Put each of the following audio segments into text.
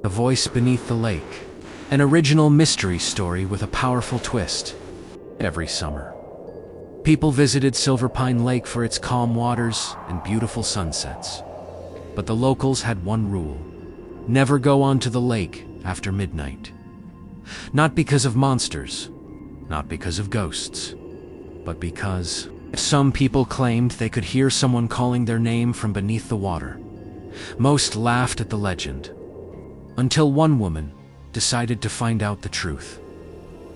The Voice Beneath the Lake, an original mystery story with a powerful twist. Every summer, people visited Silver Pine Lake for its calm waters and beautiful sunsets. But the locals had one rule: never go onto the lake after midnight. Not because of monsters, not because of ghosts, but because some people claimed they could hear someone calling their name from beneath the water. Most laughed at the legend, until one woman decided to find out the truth.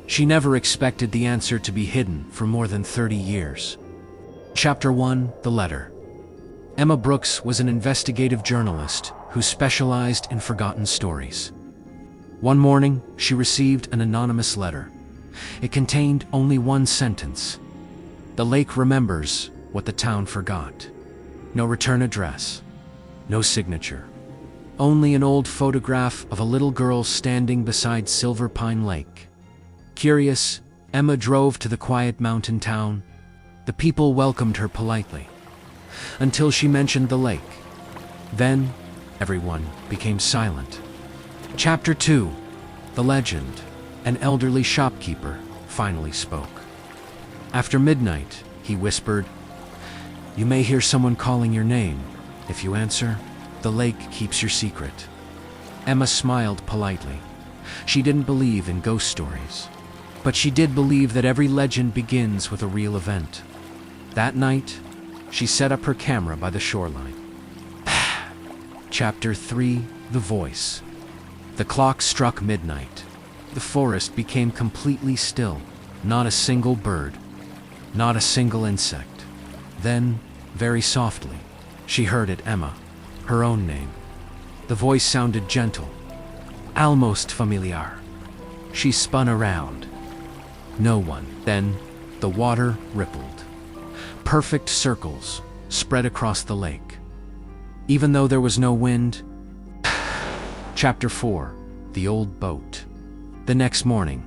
She never expected the answer to be hidden for more than 30 years. Chapter 1: The Letter. Emma Brooks was an investigative journalist who specialized in forgotten stories. One morning, she received an anonymous letter. It contained only one sentence: "The lake remembers what the town forgot." No return address, no signature. Only an old photograph of a little girl standing beside Silver Pine Lake. Curious, Emma drove to the quiet mountain town. The people welcomed her politely, until she mentioned the lake. Then, everyone became silent. Chapter 2: The Legend. An elderly shopkeeper finally spoke. After midnight, he whispered, "You may hear someone calling your name. If you answer, the lake keeps your secret." Emma smiled politely. She didn't believe in ghost stories, but she did believe that every legend begins with a real event. That night, she set up her camera by the shoreline. Chapter 3: The Voice. The clock struck midnight. The forest became completely still. Not a single bird, not a single insect. Then, very softly, she heard it: Emma. Her own name. The voice sounded gentle, almost familiar. She spun around. No one. Then, the water rippled. Perfect circles spread across the lake, even though there was no wind. Chapter 4: The Old Boat. The next morning,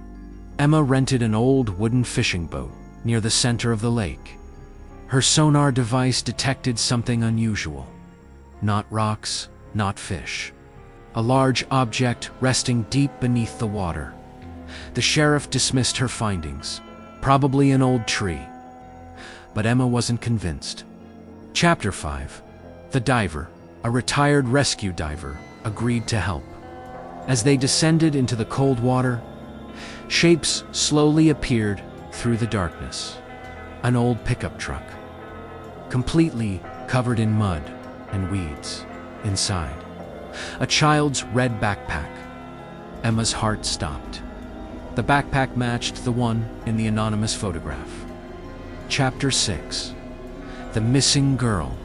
Emma rented an old wooden fishing boat near the center of the lake. Her sonar device detected something unusual. Not rocks, not fish. A large object resting deep beneath the water. The sheriff dismissed her findings. Probably an old tree. But Emma wasn't convinced. Chapter 5: The Diver. A retired rescue diver agreed to help. As they descended into the cold water, shapes slowly appeared through the darkness. An old pickup truck, completely covered in mud and weeds. Inside, a child's red backpack. Emma's heart stopped. The backpack matched the one in the anonymous photograph. Chapter 6: The Missing Girl.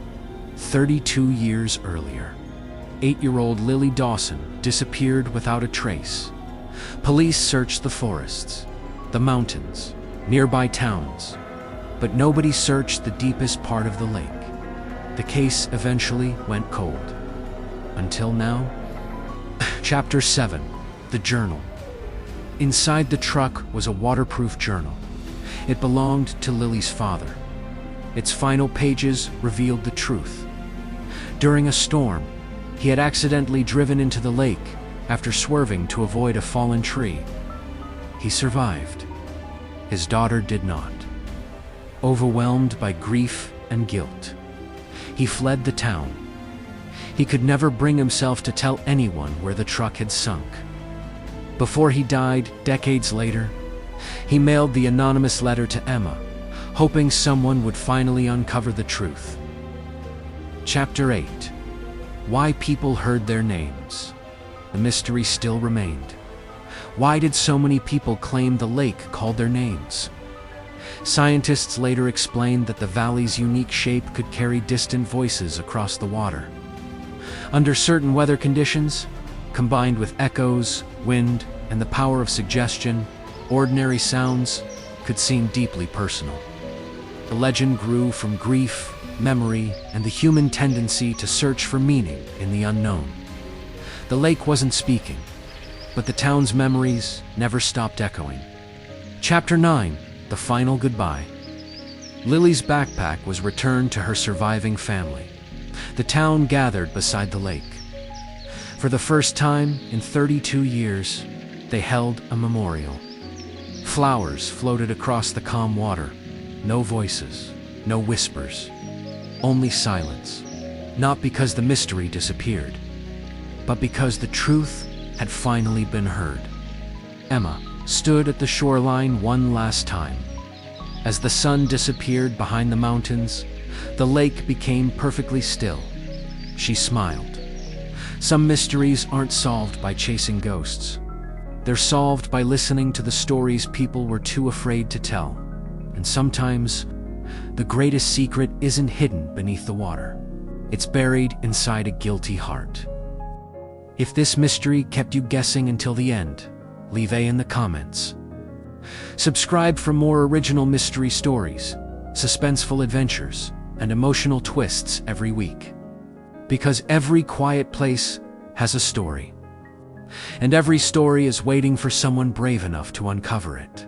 32 years earlier, 8-year-old Lily Dawson disappeared without a trace. Police searched the forests, the mountains, nearby towns, but nobody searched the deepest part of the lake. The case eventually went cold. Until now. Chapter 7: The Journal. Inside the truck was a waterproof journal. It belonged to Lily's father. Its final pages revealed the truth. During a storm, he had accidentally driven into the lake after swerving to avoid a fallen tree. He survived. His daughter did not. Overwhelmed by grief and guilt, he fled the town. He could never bring himself to tell anyone where the truck had sunk. Before he died, decades later, he mailed the anonymous letter to Emma, hoping someone would finally uncover the truth. Chapter 8: Why People Heard Their Names. The mystery still remained. Why did so many people claim the lake called their names? Scientists later explained that the valley's unique shape could carry distant voices across the water. Under certain weather conditions, combined with echoes, wind, and the power of suggestion, ordinary sounds could seem deeply personal. The legend grew from grief, memory, and the human tendency to search for meaning in the unknown. The lake wasn't speaking, but the town's memories never stopped echoing. Chapter 9: The Final Goodbye. Lily's backpack was returned to her surviving family. The town gathered beside the lake. For the first time in 32 years, they held a memorial. Flowers floated across the calm water. No voices, no whispers, only silence. Not because the mystery disappeared, but because the truth had finally been heard. Emma stood at the shoreline one last time. As the sun disappeared behind the mountains, the lake became perfectly still. She smiled. Some mysteries aren't solved by chasing ghosts. They're solved by listening to the stories people were too afraid to tell. And sometimes, the greatest secret isn't hidden beneath the water. It's buried inside a guilty heart. If this mystery kept you guessing until the end, leave A in the comments. Subscribe for more original mystery stories, suspenseful adventures, and emotional twists every week. Because every quiet place has a story. And every story is waiting for someone brave enough to uncover it.